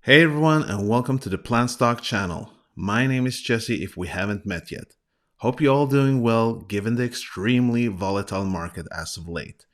Hey everyone, and welcome to the PlantStock channel. My name is Jesse if we haven't met yet. Hope you're all doing well given the extremely volatile market as of late.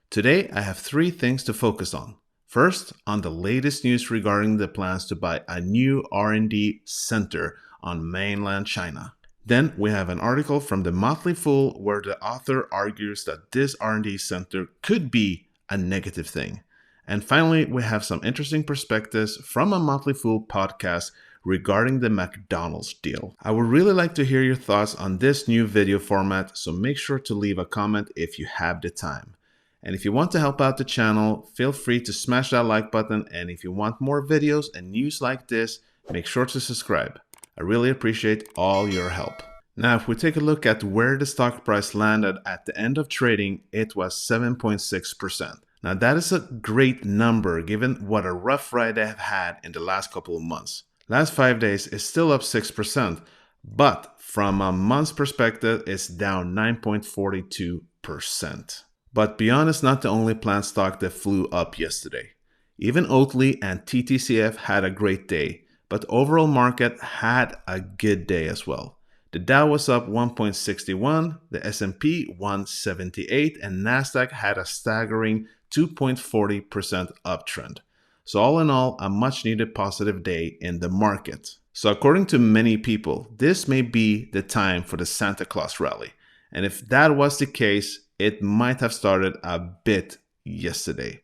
Today I have three things to focus on. First, on the latest news regarding the plans to buy a new R&D Center on mainland China. Then we have an article from the Motley Fool where the author argues that this R&D Center could be a negative thing. And finally, we have some interesting perspectives from a Motley Fool podcast regarding the McDonald's deal. I would really like to hear your thoughts on this new video format, so make sure to leave a comment if you have the time. And if you want to help out the channel, feel free to smash that like button, and if you want more videos and news like this, make sure to subscribe. I really appreciate all your help. Now, if we take a look at where the stock price landed at the end of trading, it was 7.6%. Now that is a great number given what a rough ride they have had in the last couple of months. Last 5 days is still up 6%, but from a month's perspective, it's down 9.42%. But BYND is not the only plant stock that flew up yesterday. Even Oatly and TTCF had a great day, but the overall market had a good day as well. The Dow was up 1.61, the S&P 178, and Nasdaq had a staggering 2.40% uptrend. So all in all, a much needed positive day in the market. So according to many people, this may be the time for the Santa Claus rally. And if that was the case, it might have started a bit yesterday.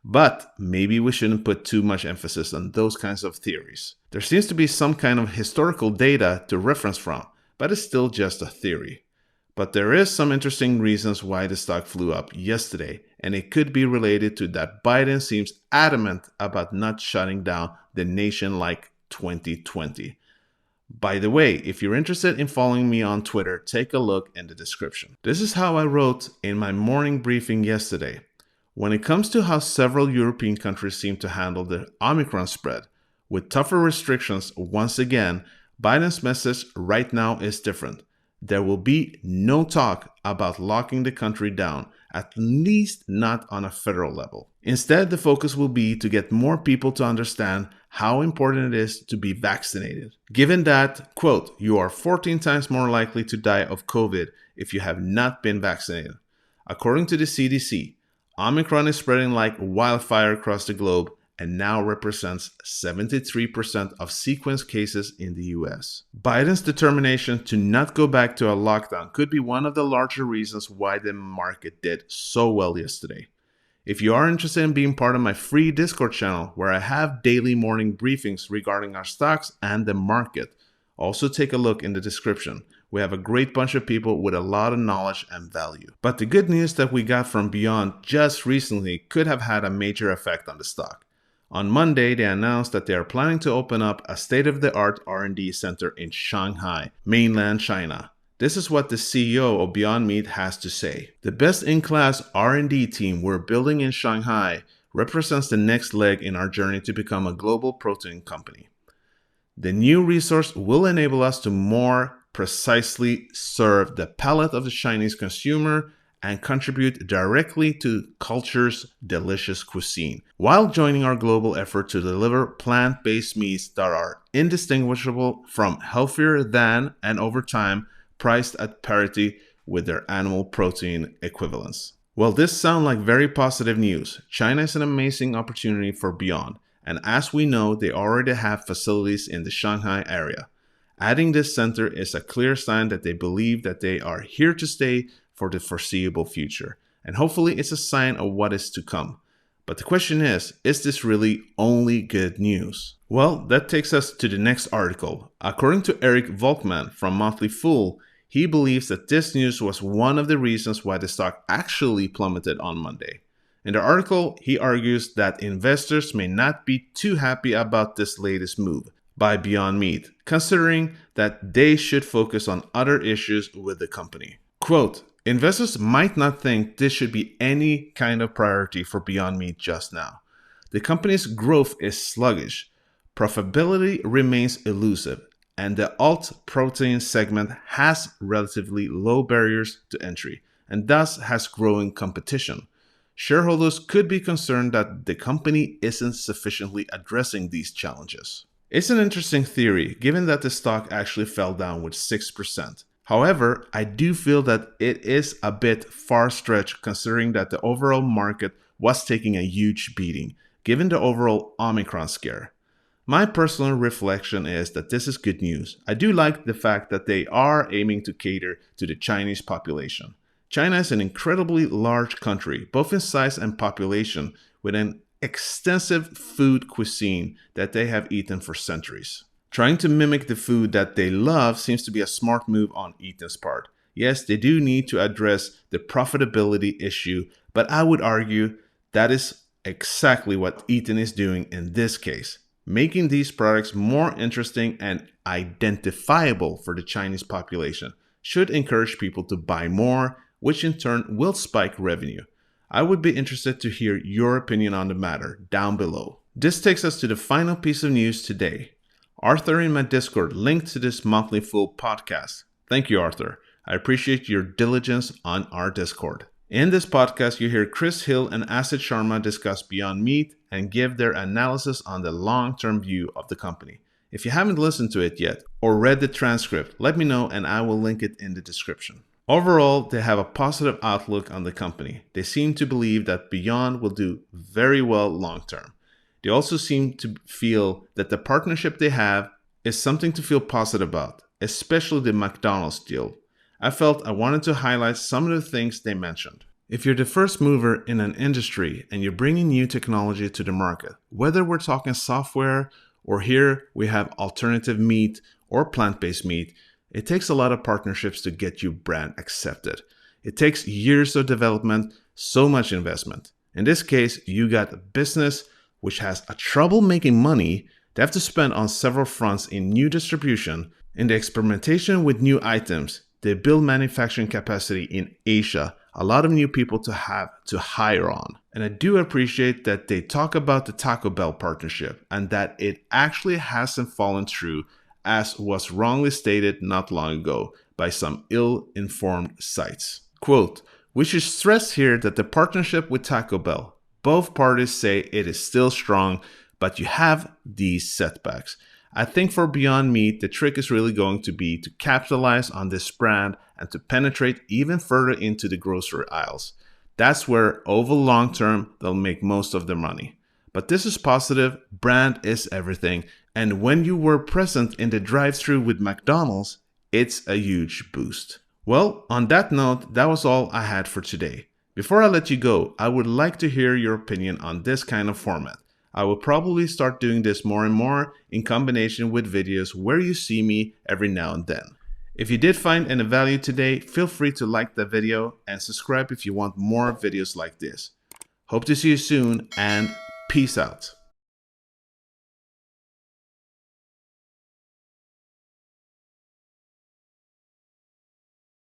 But maybe we shouldn't put too much emphasis on those kinds of theories. There seems to be some kind of historical data to reference from, but it's still just a theory. But there is some interesting reasons why the stock flew up yesterday, and it could be related to that Biden seems adamant about not shutting down the nation like 2020. By the way, if you're interested in following me on Twitter, take a look in the description. This is how I wrote in my morning briefing yesterday. When it comes to how several European countries seem to handle the Omicron spread, with tougher restrictions once again, Biden's message right now is different. There will be no talk about locking the country down, at least not on a federal level. Instead, the focus will be to get more people to understand how important it is to be vaccinated. Given that, quote, you are 14 times more likely to die of COVID if you have not been vaccinated. According to the CDC, Omicron is spreading like wildfire across the globe and now represents 73% of sequenced cases in the US. Biden's determination to not go back to a lockdown could be one of the larger reasons why the market did so well yesterday. If you are interested in being part of my free Discord channel where I have daily morning briefings regarding our stocks and the market, also take a look in the description. We have a great bunch of people with a lot of knowledge and value. But the good news that we got from BYND just recently could have had a major effect on the stock. On Monday, they announced that they are planning to open up a state-of-the-art R&D center in Shanghai, mainland China. This is what the CEO of Beyond Meat has to say. The best-in-class R&D team we're building in Shanghai represents the next leg in our journey to become a global protein company. The new resource will enable us to more precisely serve the palate of the Chinese consumer and contribute directly to culture's delicious cuisine, while joining our global effort to deliver plant-based meats that are indistinguishable from healthier than, and over time, priced at parity with their animal protein equivalents. Well, this sounds like very positive news. China is an amazing opportunity for BYND, and as we know, they already have facilities in the Shanghai area. Adding this center is a clear sign that they believe that they are here to stay for the foreseeable future, and hopefully it's a sign of what is to come. But the question is this really only good news? Well, that takes us to the next article. According to Eric Volkman from Motley Fool, he believes that this news was one of the reasons why the stock actually plummeted on Monday. In the article, he argues that investors may not be too happy about this latest move by Beyond Meat, considering that they should focus on other issues with the company. Quote, investors might not think this should be any kind of priority for Beyond Meat just now. The company's growth is sluggish, profitability remains elusive, and the alt protein segment has relatively low barriers to entry, and thus has growing competition. Shareholders could be concerned that the company isn't sufficiently addressing these challenges. It's an interesting theory, given that the stock actually fell down with 6%. However, I do feel that it is a bit far-stretched considering that the overall market was taking a huge beating, given the overall Omicron scare. My personal reflection is that this is good news. I do like the fact that they are aiming to cater to the Chinese population. China is an incredibly large country, both in size and population, with an extensive food cuisine that they have eaten for centuries. Trying to mimic the food that they love seems to be a smart move on Eaton's part. Yes, they do need to address the profitability issue, but I would argue that is exactly what Eaton is doing in this case, making these products more interesting and identifiable for the Chinese population should encourage people to buy more, which in turn will spike revenue. I would be interested to hear your opinion on the matter down below. This takes us to the final piece of news today. Arthur in my Discord linked to this monthly full podcast. Thank you, Arthur. I appreciate your diligence on our Discord. In this podcast, you hear Chris Hill and Asit Sharma discuss Beyond Meat and give their analysis on the long-term view of the company. If you haven't listened to it yet or read the transcript, let me know and I will link it in the description. Overall, they have a positive outlook on the company. They seem to believe that Beyond will do very well long-term. They also seem to feel that the partnership they have is something to feel positive about, especially the McDonald's deal. I felt I wanted to highlight some of the things they mentioned. If you're the first mover in an industry and you're bringing new technology to the market, whether we're talking software or here we have alternative meat or plant-based meat, it takes a lot of partnerships to get your brand accepted. It takes years of development, so much investment. In this case, you got a business which has a trouble making money. They have to spend on several fronts in new distribution, in the experimentation with new items. They build manufacturing capacity in Asia, a lot of new people to have to hire on. And I do appreciate that they talk about the Taco Bell partnership and that it actually hasn't fallen through as was wrongly stated not long ago by some ill-informed sites. Quote, we should stress here that the partnership with Taco Bell, both parties say it is still strong, but you have these setbacks. I think for Beyond Meat, the trick is really going to be to capitalize on this brand and to penetrate even further into the grocery aisles. That's where, over long term, they'll make most of their money. But this is positive, brand is everything, and when you were present in the drive-thru with McDonald's, it's a huge boost. Well, on that note, that was all I had for today. Before I let you go, I would like to hear your opinion on this kind of format. I will probably start doing this more and more in combination with videos where you see me every now and then. If you did find any value today, feel free to like the video and subscribe if you want more videos like this. Hope to see you soon and peace out.